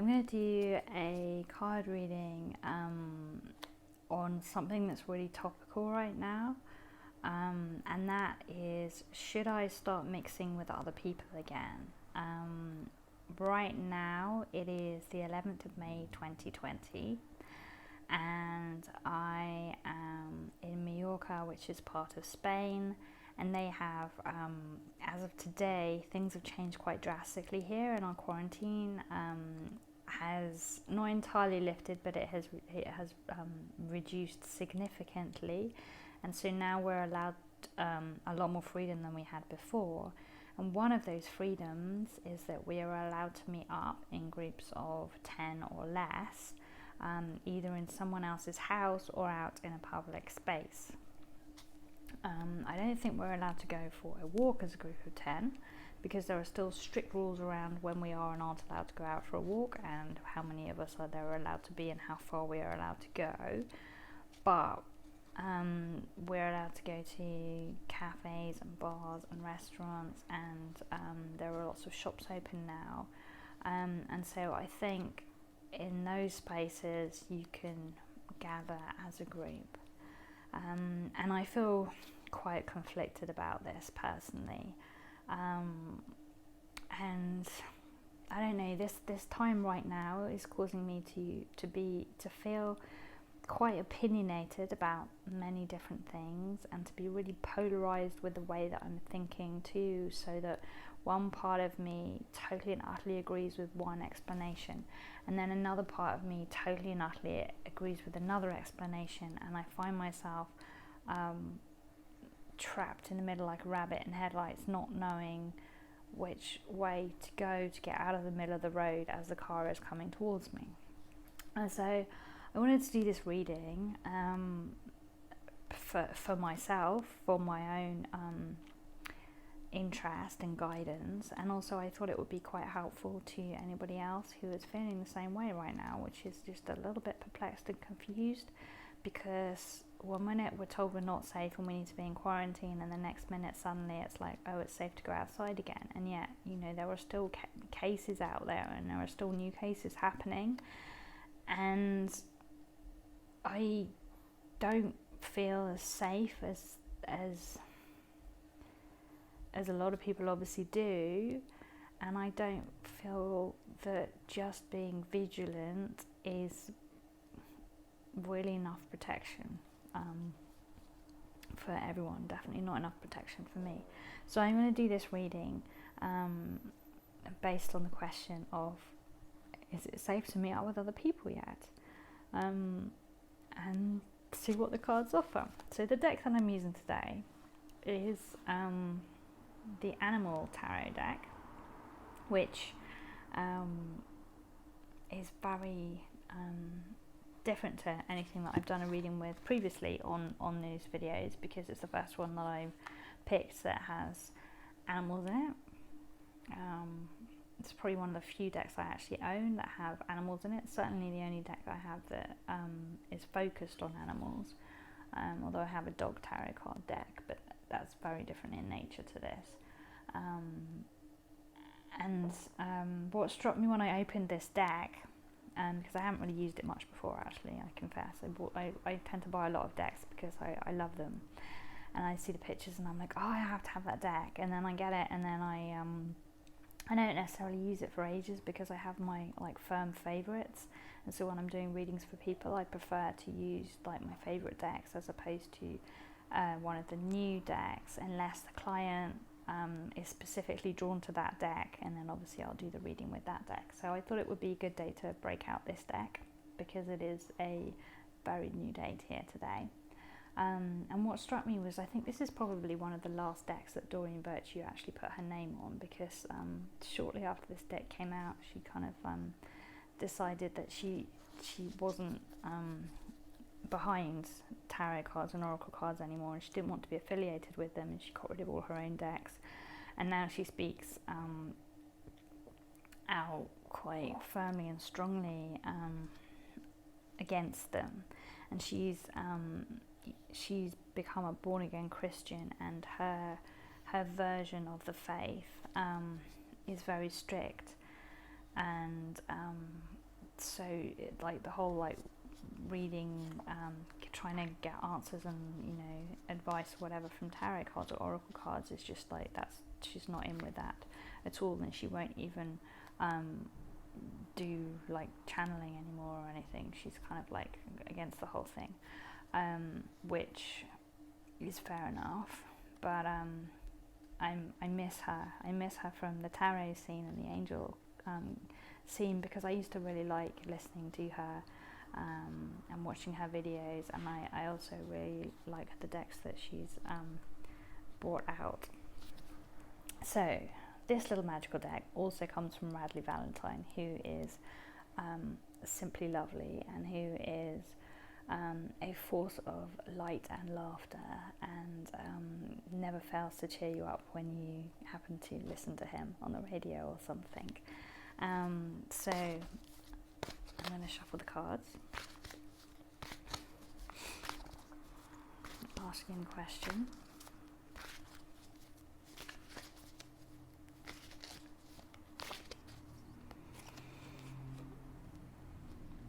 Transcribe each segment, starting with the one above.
I'm going to do a card reading on something that's really topical right now, and that is, should I start mixing with other people again? Right now it is the 11th of May 2020, and I am in Mallorca, which is part of Spain, and they have, as of today, things have changed quite drastically here, and our quarantine has not entirely lifted, but it has reduced significantly, and so now we're allowed a lot more freedom than we had before. And one of those freedoms is that we are allowed to meet up in groups of 10 or less, either in someone else's house or out in a public space. I don't think we're allowed to go for a walk as a group of 10, because there are still strict rules around when we are and aren't allowed to go out for a walk, and how many of us are there allowed to be, and how far we are allowed to go. But we're allowed to go to cafes and bars and restaurants, and there are lots of shops open now, and so I think in those spaces you can gather as a group, and I feel quite conflicted about this personally, and I don't know, this time right now is causing me to feel quite opinionated about many different things, and to be really polarized with the way that I'm thinking too, so that one part of me totally and utterly agrees with one explanation, and then another part of me totally and utterly agrees with another explanation, and I find myself trapped in the middle like a rabbit in headlights, not knowing which way to go to get out of the middle of the road as the car is coming towards me. And so I wanted to do this reading for myself, for my own interest and guidance, and also I thought it would be quite helpful to anybody else who is feeling the same way right now, which is just a little bit perplexed and confused, because one minute we're told we're not safe and we need to be in quarantine, and the next minute suddenly it's like, oh, it's safe to go outside again. And yet, you know, there are still cases out there, and there are still new cases happening, and I don't feel as safe as a lot of people obviously do, and I don't feel that just being vigilant is really enough protection for everyone. Definitely not enough protection for me. So I'm going to do this reading based on the question of, is it safe to meet up with other people yet? And see what the cards offer. So the deck that I'm using today is the Animal Tarot deck, which is very different to anything that I've done a reading with previously on these videos, because it's the first one that I've picked that has animals in it. It's probably one of the few decks I actually own that have animals in it. Certainly the only deck I have that is focused on animals, although I have a dog tarot card deck, but that's very different in nature to this. And what struck me when I opened this deck, because I haven't really used it much before actually, I confess, I tend to buy a lot of decks because I love them, and I see the pictures and I'm like, oh, I have to have that deck, and then I get it, and then I don't necessarily use it for ages because I have my like firm favourites, and so when I'm doing readings for people I prefer to use like my favourite decks as opposed to one of the new decks, unless the client is specifically drawn to that deck, and then obviously I'll do the reading with that deck. So I thought it would be a good day to break out this deck because it is a very new date here today. And what struck me was, I think this is probably one of the last decks that Doreen Virtue actually put her name on, because shortly after this deck came out, she kind of decided that she wasn't behind tarot cards and oracle cards anymore, and she didn't want to be affiliated with them, and she got rid of all her own decks, and now she speaks out quite firmly and strongly against them, and she's become a born-again Christian, and her version of the faith is very strict, and so like the whole like reading, trying to get answers and advice or whatever from tarot cards or oracle cards is just like she's not in with that at all, and she won't even do like channeling anymore or anything. She's kind of like against the whole thing, which is fair enough, but I miss her from the tarot scene and the angel scene, because I used to really like listening to her and watching her videos, and I also really like the decks that she's brought out. So this little magical deck also comes from Radley Valentine, who is simply lovely and who is a force of light and laughter, and never fails to cheer you up when you happen to listen to him on the radio or something. So I'm going to shuffle the cards, asking a question.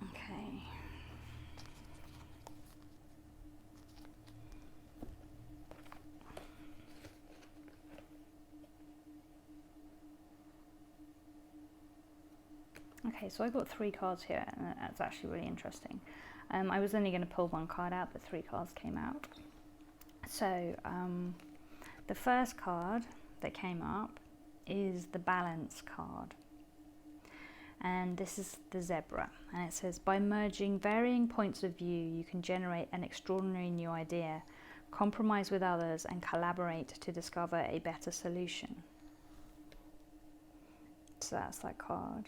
Okay. Okay, so I got 3 cards here, and that's actually really interesting. I was only going to pull 1 card out, but 3 cards came out. So the first card that came up is the balance card, and this is the zebra, and it says, by merging varying points of view, you can generate an extraordinary new idea, compromise with others, and collaborate to discover a better solution. So that's that card,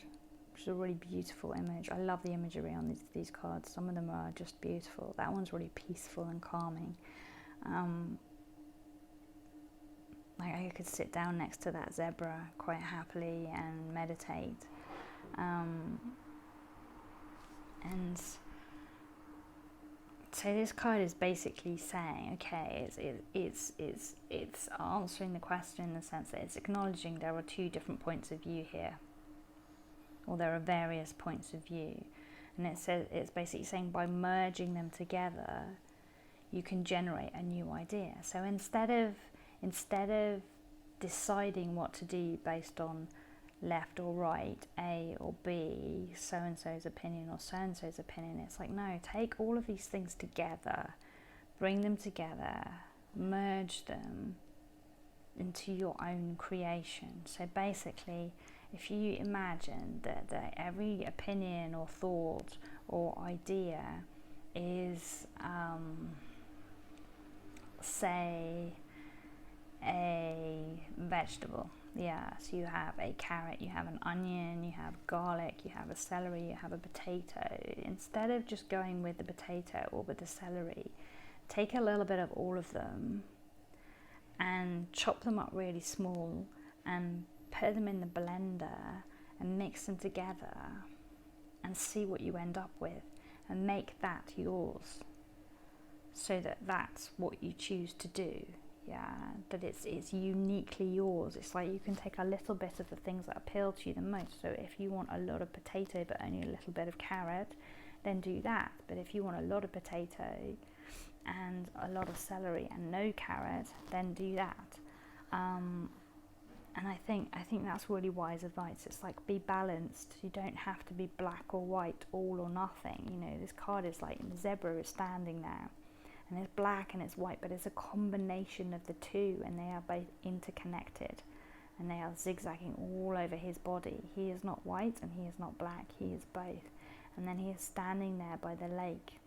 which is a really beautiful image. I love the imagery on these cards. Some of them are just beautiful. That one's really peaceful and calming. Like I could sit down next to that zebra quite happily and meditate. And so this card is basically saying, okay, it's answering the question in the sense that it's acknowledging there are 2 different points of view here, or there are various points of view, and it's basically saying by merging them together, you can generate a new idea. So instead of deciding what to do based on left or right, A or B, so-and-so's opinion or so-and-so's opinion, it's like, no, take all of these things together, bring them together, merge them into your own creation. So basically, if you imagine that every opinion or thought or idea is, say, a vegetable. Yeah, so you have a carrot, you have an onion, you have garlic, you have a celery, you have a potato. Instead of just going with the potato or with the celery, take a little bit of all of them and chop them up really small and put them in the blender and mix them together and see what you end up with, and make that yours, so that that's what you choose to do. Yeah, that it's uniquely yours. It's like you can take a little bit of the things that appeal to you the most. So if you want a lot of potato but only a little bit of carrot, then do that. But if you want a lot of potato and a lot of celery and no carrot, then do that. And I think that's really wise advice. It's like, be balanced. You don't have to be black or white, all or nothing. You know, this card is like, the zebra is standing there, and it's black and it's white, but it's a combination of the 2, and they are both interconnected, and they are zigzagging all over his body. He is not white and he is not black, he is both. And then he is standing there by the lake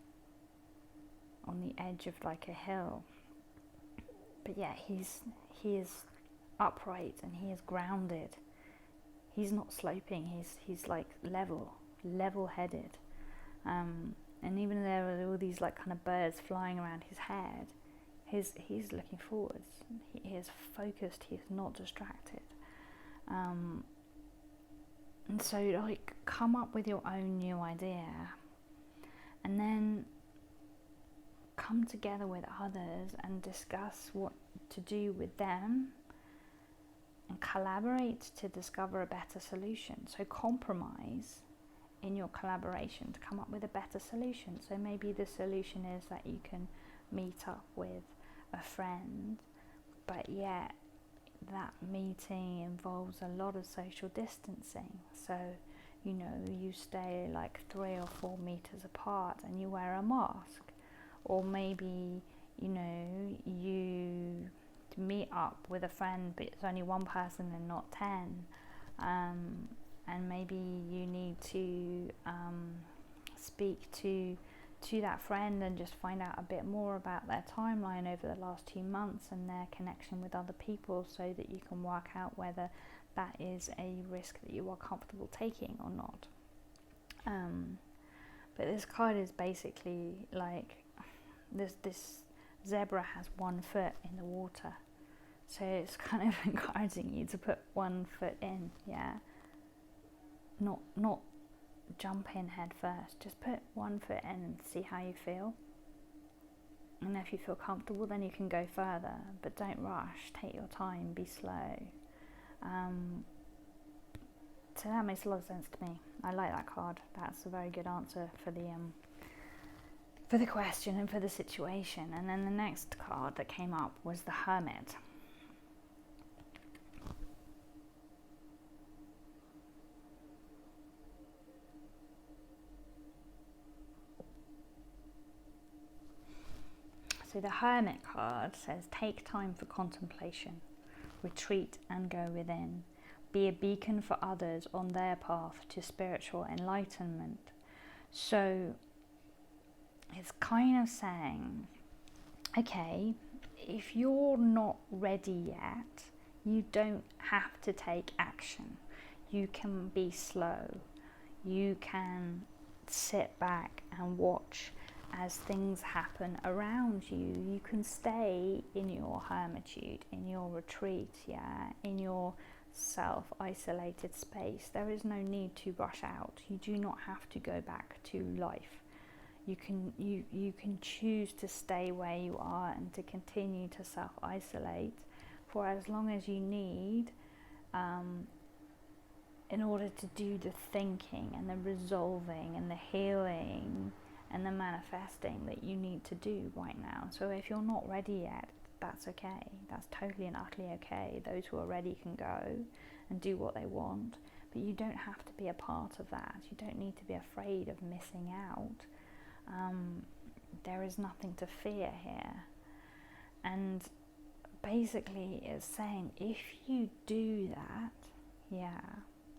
on the edge of like a hill, but yeah, he is upright and he is grounded. He's not sloping, he's like level-headed. And even though there are all these like kind of birds flying around his head, he's looking forwards. He is focused. He is not distracted. And so, like, come up with your own new idea, and then come together with others and discuss what to do with them, and collaborate to discover a better solution. So compromise in your collaboration to come up with a better solution. So maybe the solution is that you can meet up with a friend, but yet that meeting involves a lot of social distancing. So, you know, you stay like 3 or 4 meters apart and you wear a mask. Or maybe, you know, you meet up with a friend but it's only one person and not 10. And maybe you need to speak to that friend and just find out a bit more about their timeline over the last 2 months and their connection with other people, so that you can work out whether that is a risk that you are comfortable taking or not. But this card is basically like this zebra has 1 foot in the water, so it's kind of encouraging you to put 1 foot in, yeah. Not jump in head first, just put 1 foot in and see how you feel. And if you feel comfortable, then you can go further, but don't rush, take your time, be slow. So that makes a lot of sense to me. I like that card. That's a very good answer for the question and for the situation. And then the next card that came up was the Hermit. So the Hermit card says, take time for contemplation, retreat and go within. Be a beacon for others on their path to spiritual enlightenment. So it's kind of saying, okay, if you're not ready yet, you don't have to take action. You can be slow. You can sit back and watch as things happen around you. You can stay in your hermitude, in your retreat, yeah, in your self-isolated space. There is no need to rush out. You do not have to go back to life. You can choose to stay where you are and to continue to self-isolate for as long as you need, in order to do the thinking and the resolving and the healing and the manifesting that you need to do right now. So if you're not ready yet, that's okay. That's totally and utterly okay. Those who are ready can go and do what they want, but you don't have to be a part of that. You don't need to be afraid of missing out. There is nothing to fear here. And basically it's saying, if you do that, yeah,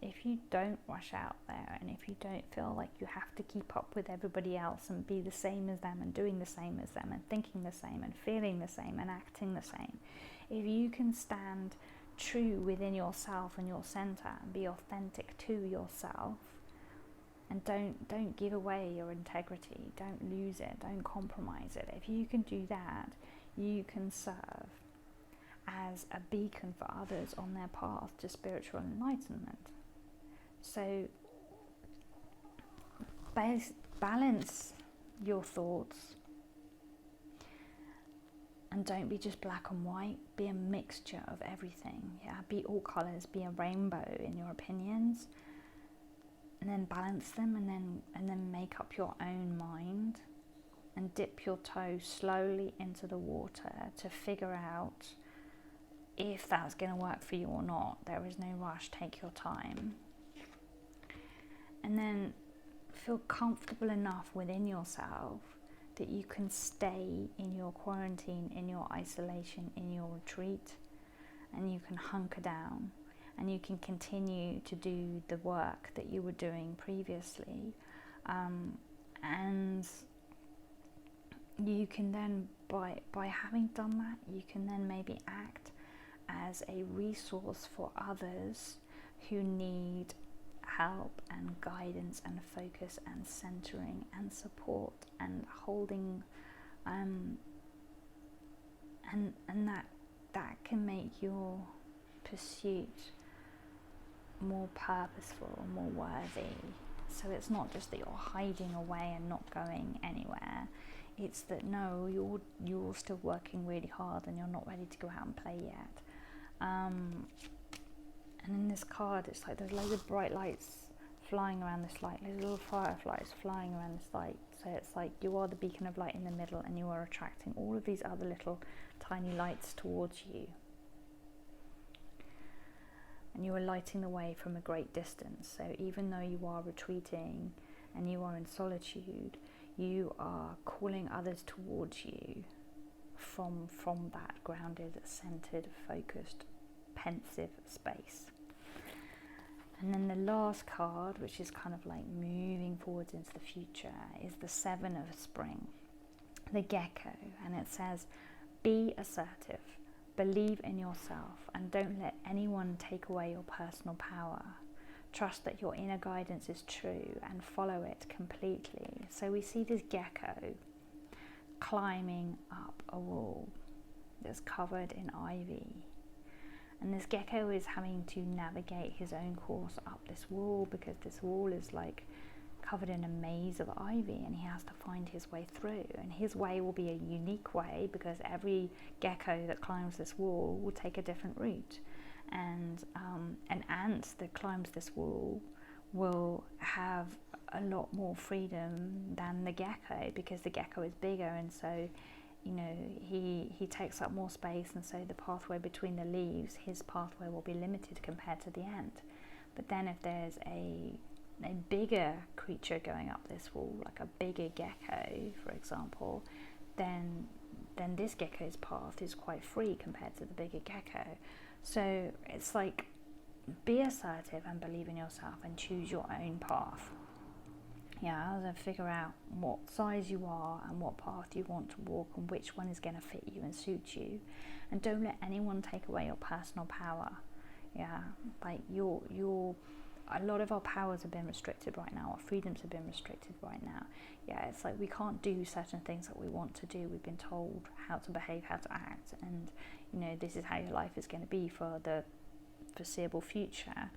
if you don't rush out there, and if you don't feel like you have to keep up with everybody else and be the same as them and doing the same as them and thinking the same and feeling the same and acting the same, if you can stand true within yourself and your center and be authentic to yourself, and don't give away your integrity, don't lose it, don't compromise it, if you can do that, you can serve as a beacon for others on their path to spiritual enlightenment. So balance your thoughts and don't be just black and white. Be a mixture of everything. Yeah, be all colours. Be a rainbow in your opinions, and then balance them, and then make up your own mind and dip your toe slowly into the water to figure out if that's going to work for you or not. There is no rush. Take your time. And then feel comfortable enough within yourself that you can stay in your quarantine, in your isolation, in your retreat, and you can hunker down and you can continue to do the work that you were doing previously. And you can then, by having done that, you can then maybe act as a resource for others who need help and guidance and focus and centering and support and holding, and that can make your pursuit more purposeful, more worthy. So it's not just that you're hiding away and not going anywhere. It's that no, you're still working really hard and you're not ready to go out and play yet. And in this card, it's like there's loads of bright lights flying around this light, there's little fireflies flying around this light. So it's like you are the beacon of light in the middle, and you are attracting all of these other little tiny lights towards you. And you are lighting the way from a great distance. So even though you are retreating and you are in solitude, you are calling others towards you from that grounded, centered, focused, pensive space. And then the last card, which is kind of like moving forwards into the future, is the Seven of Spring, the gecko. And it says, be assertive, believe in yourself, and don't let anyone take away your personal power. Trust that your inner guidance is true and follow it completely. So we see this gecko climbing up a wall that's covered in ivy. And this gecko is having to navigate his own course up this wall, because this wall is like covered in a maze of ivy, and he has to find his way through. And his way will be a unique way, because every gecko that climbs this wall will take a different route. And an ant that climbs this wall will have a lot more freedom than the gecko, because the gecko is bigger, and so he takes up more space, and so the pathway between the leaves, his pathway will be limited compared to the ant. But then if there's a bigger creature going up this wall, like a bigger gecko, for example, then this gecko's path is quite free compared to the bigger gecko. So it's like, be assertive and believe in yourself and choose your own path. Yeah, so figure out what size you are and what path you want to walk, and which one is going to fit you and suit you. And don't let anyone take away your personal power. Yeah, like a lot of our powers have been restricted right now. Our freedoms have been restricted right now. Yeah, it's like we can't do certain things that we want to do. We've been told how to behave, how to act, and this is how your life is going to be for the foreseeable future.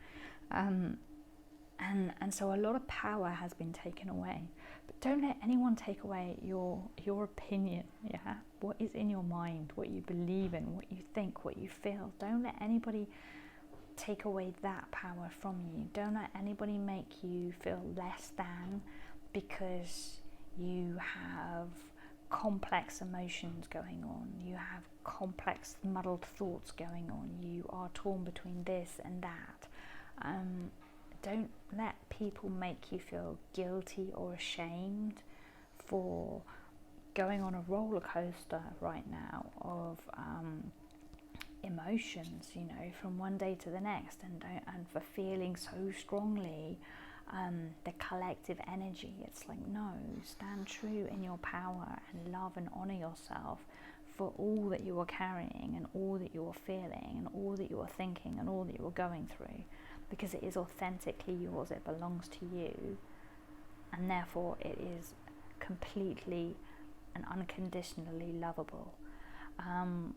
And so a lot of power has been taken away. But don't let anyone take away your opinion, yeah? What is in your mind, what you believe in, what you think, what you feel. Don't let anybody take away that power from you. Don't let anybody make you feel less than because you have complex emotions going on. You have complex, muddled thoughts going on. You are torn between this and that. Don't let people make you feel guilty or ashamed for going on a roller coaster right now of emotions, from one day to the next, and for feeling so strongly the collective energy. It's like, no, stand true in your power and love and honor yourself for all that you are carrying and all that you are feeling and all that you are thinking and all that you are going through. Because it is authentically yours, it belongs to you, and therefore it is completely and unconditionally lovable. And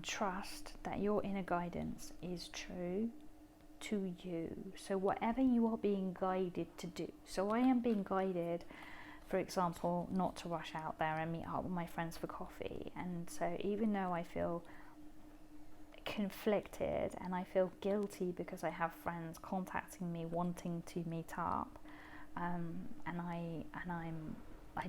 trust that your inner guidance is true to you. So whatever you are being guided to do. So I am being guided, for example, not to rush out there and meet up with my friends for coffee. And so even though I feel conflicted and I feel guilty because I have friends contacting me wanting to meet up, and I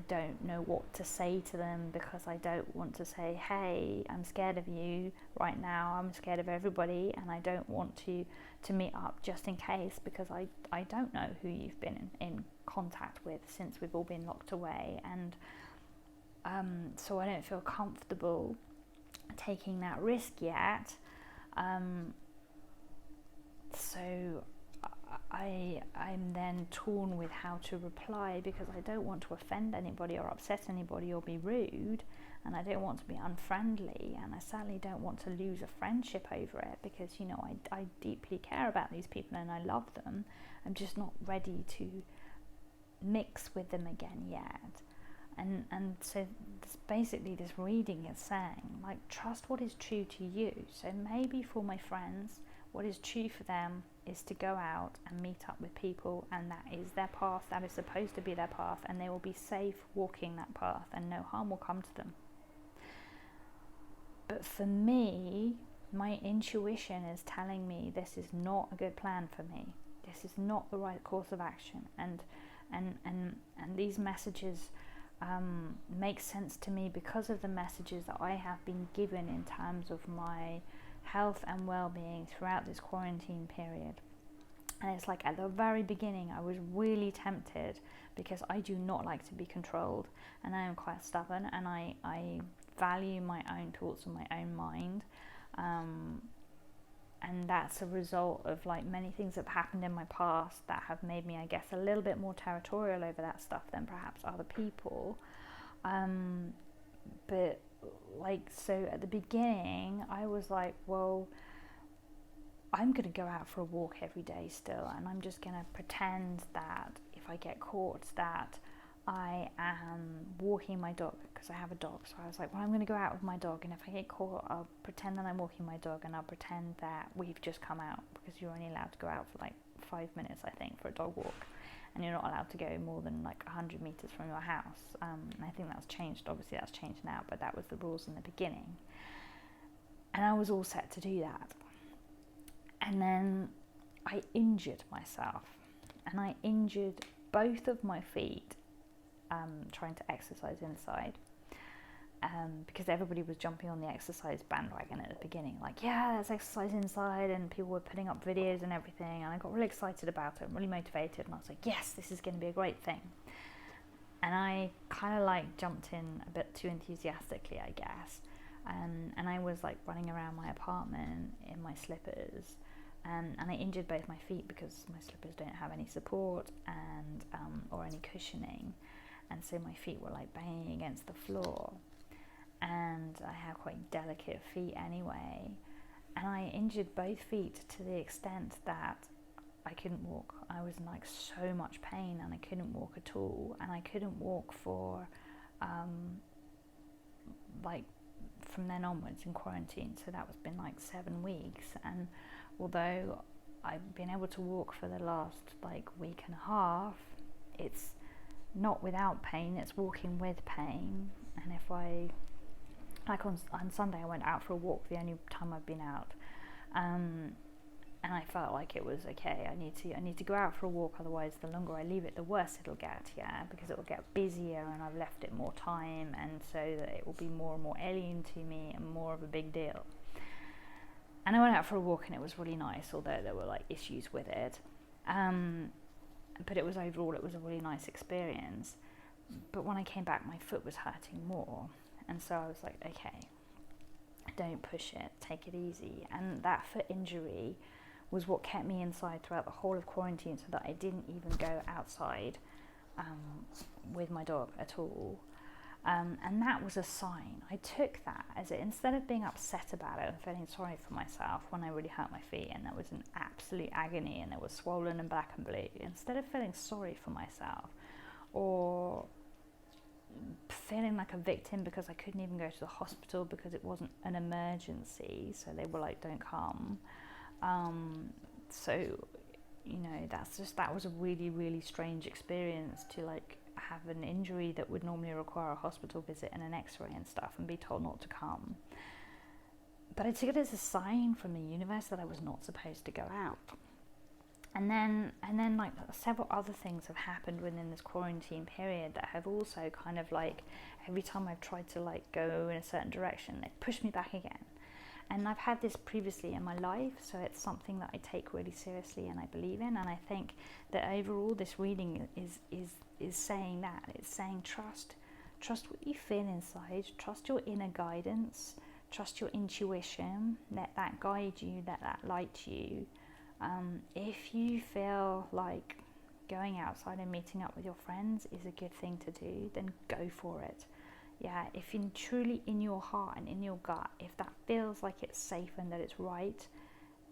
don't know what to say to them, because I don't want to say, hey, I'm scared of you right now, I'm scared of everybody, and I don't want to meet up just in case, because I don't know who you've been in contact with since we've all been locked away, and so I don't feel comfortable taking that risk yet. So I'm then torn with how to reply, because I don't want to offend anybody or upset anybody or be rude, and I don't want to be unfriendly, and I certainly don't want to lose a friendship over it, because I deeply care about these people and I love them. I'm just not ready to mix with them again yet. And so basically this reading is saying, like, trust what is true to you. So maybe for my friends, what is true for them is to go out and meet up with people, and that is their path, that is supposed to be their path, and they will be safe walking that path and no harm will come to them. But for me, my intuition is telling me this is not a good plan for me. This is not the right course of action. And these messages make sense to me because of the messages that I have been given in terms of my health and well-being throughout this quarantine period. And it's like at the very beginning I was really tempted, because I do not like to be controlled, and I am quite stubborn, and I value my own thoughts and my own mind, and that's a result of like many things that have happened in my past that have made me, I guess, a little bit more territorial over that stuff than perhaps other people. But like, so at the beginning I was like, well, I'm going to go out for a walk every day still, and I'm just going to pretend that if I get caught that I am walking my dog, because I have a dog. So I was like, well, I'm going to go out with my dog, and if I get caught, I'll pretend that I'm walking my dog, and I'll pretend that we've just come out, because you're only allowed to go out for like 5 minutes, I think, for a dog walk, and you're not allowed to go more than like 100 meters from your house. And I think that's changed. Obviously that's changed now, but that was the rules in the beginning. And I was all set to do that. And then I injured myself, and I injured both of my feet trying to exercise inside, because everybody was jumping on the exercise bandwagon at the beginning, like, yeah, let's exercise inside, and people were putting up videos and everything, and I got really excited about it, really motivated, and I was like, yes, this is going to be a great thing. And I kind of like jumped in a bit too enthusiastically, I guess, and I was like running around my apartment in my slippers, and I injured both my feet because my slippers don't have any support and or any cushioning, and so my feet were like banging against the floor, and I have quite delicate feet anyway, and I injured both feet to the extent that I couldn't walk. I was in like so much pain, and I couldn't walk at all, and I couldn't walk for like from then onwards in quarantine. So that was been like 7 weeks, and although I've been able to walk for the last like week and a half, it's not without pain, it's walking with pain. And if I, like on Sunday I went out for a walk, the only time I've been out, and I felt like it was okay, I need to go out for a walk, otherwise the longer I leave it, the worse it'll get, because it will get busier, and I've left it more time, and so that it will be more and more alien to me and more of a big deal. And I went out for a walk, and it was really nice, although there were like issues with it, but it was overall, it was a really nice experience. But when I came back, my foot was hurting more, and so I was like, okay, don't push it, take it easy. And that foot injury was what kept me inside throughout the whole of quarantine, so that I didn't even go outside with my dog at all. And that was a sign. I took that as it, instead of being upset about it and feeling sorry for myself when I really hurt my feet and that was an absolute agony and it was swollen and black and blue, instead of feeling sorry for myself or feeling like a victim because I couldn't even go to the hospital because it wasn't an emergency, so they were like, don't come. So, you know, that was a really, really strange experience to like have an injury that would normally require a hospital visit and an x-ray and stuff and be told not to come. But I took it as a sign from the universe that I was not supposed to go out. And then like several other things have happened within this quarantine period that have also kind of like, every time I've tried to like go in a certain direction, they push me back again. And I've had this previously in my life, so it's something that I take really seriously and I believe in. And I think that overall this reading is saying that. It's saying trust what you feel inside, trust your inner guidance, trust your intuition, let that guide you, let that light you. If you feel like going outside and meeting up with your friends is a good thing to do, then go for it. Yeah, if in truly in your heart and in your gut, if that feels like it's safe and that it's right,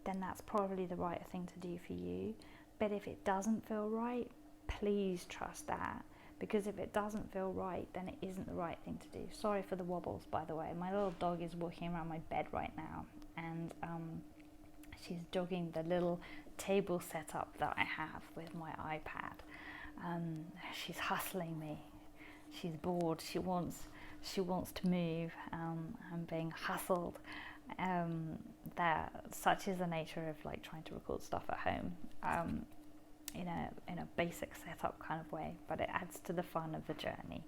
then that's probably the right thing to do for you. But if it doesn't feel right, please trust that, because if it doesn't feel right, then it isn't the right thing to do. Sorry for the wobbles, by the way. My little dog is walking around my bed right now, and she's jogging the little table setup that I have with my iPad. She's hustling me. She's bored. She wants to move. I'm being hustled. such is the nature of like trying to record stuff at home, in a basic setup kind of way, but it adds to the fun of the journey.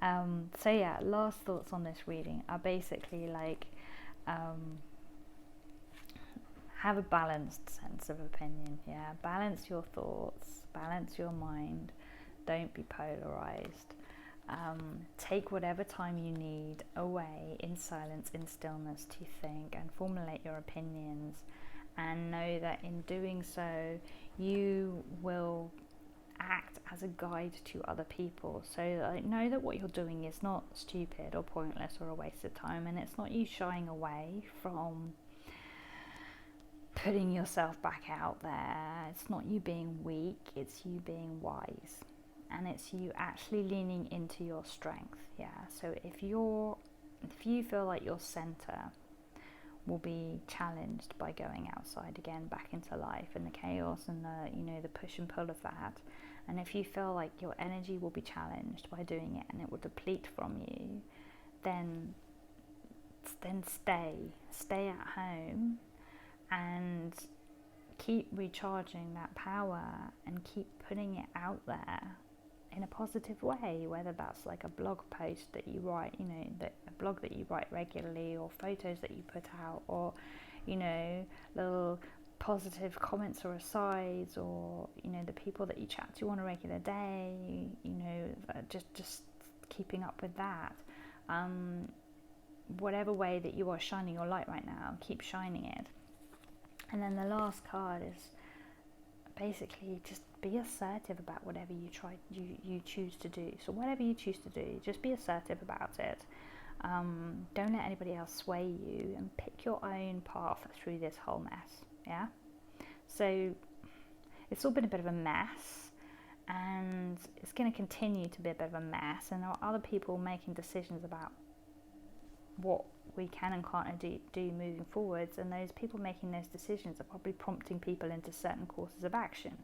So yeah, last thoughts on this reading are basically like, have a balanced sense of opinion. Yeah, balance your thoughts, balance your mind, don't be polarized. Take whatever time you need away in silence, in stillness, to think and formulate your opinions, and know that in doing so you will act as a guide to other people. So know that what you're doing is not stupid or pointless or a waste of time, and it's not you shying away from putting yourself back out there. It's not you being weak, it's you being wise, and it's you actually leaning into your strength. Yeah, so if you feel like your center will be challenged by going outside again, back into life and the chaos and the push and pull of that, and if you feel like your energy will be challenged by doing it and it will deplete from you, then stay at home and keep recharging that power and keep putting it out there in a positive way, whether that's like a blog post that you write, a blog that you write regularly, or photos that you put out, or little positive comments or asides, or the people that you chat to on a regular day, just keeping up with that. Whatever way that you are shining your light right now, keep shining it. And then the last card is basically just be assertive about whatever you choose to do. So whatever you choose to do, just be assertive about it. Don't let anybody else sway you, and pick your own path through this whole mess. Yeah. So it's all been a bit of a mess, and it's going to continue to be a bit of a mess. And there are other people making decisions about what we can and can't do moving forwards, and those people making those decisions are probably prompting people into certain courses of action.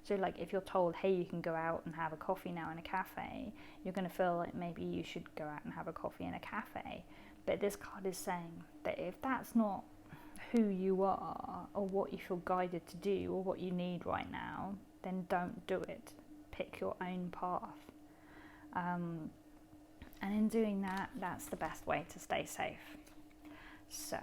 So like if you're told, hey, you can go out and have a coffee now in a cafe, you're going to feel like maybe you should go out and have a coffee in a cafe. But this card is saying that if that's not who you are, or what you feel guided to do, or what you need right now, then don't do it. Pick your own path. And in doing that, that's the best way to stay safe. So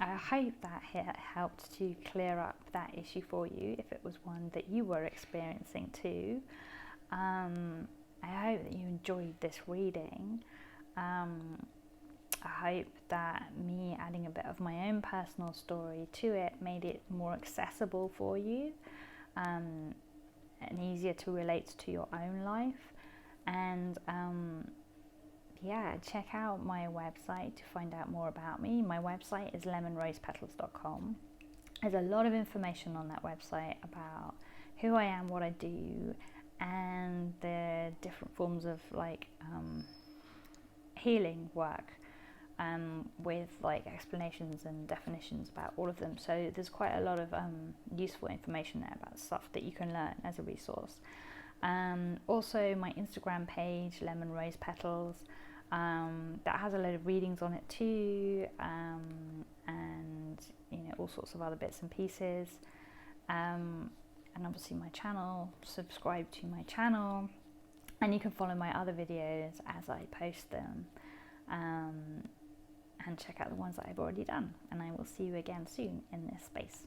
I hope that helped to clear up that issue for you, if it was one that you were experiencing too. I hope that you enjoyed this reading. I hope that me adding a bit of my own personal story to it made it more accessible for you, and easier to relate to your own life. And check out my website to find out more about me. My website is lemonrosepetals.com. There's a lot of information on that website about who I am, what I do, and the different forms of healing work, with like explanations and definitions about all of them. So there's quite a lot of useful information there about stuff that you can learn as a resource. Also my Instagram page, Lemon Rose Petals, that has a load of readings on it too, and all sorts of other bits and pieces, and obviously my channel. Subscribe to my channel, and you can follow my other videos as I post them, and check out the ones that I've already done. And I will see you again soon in this space.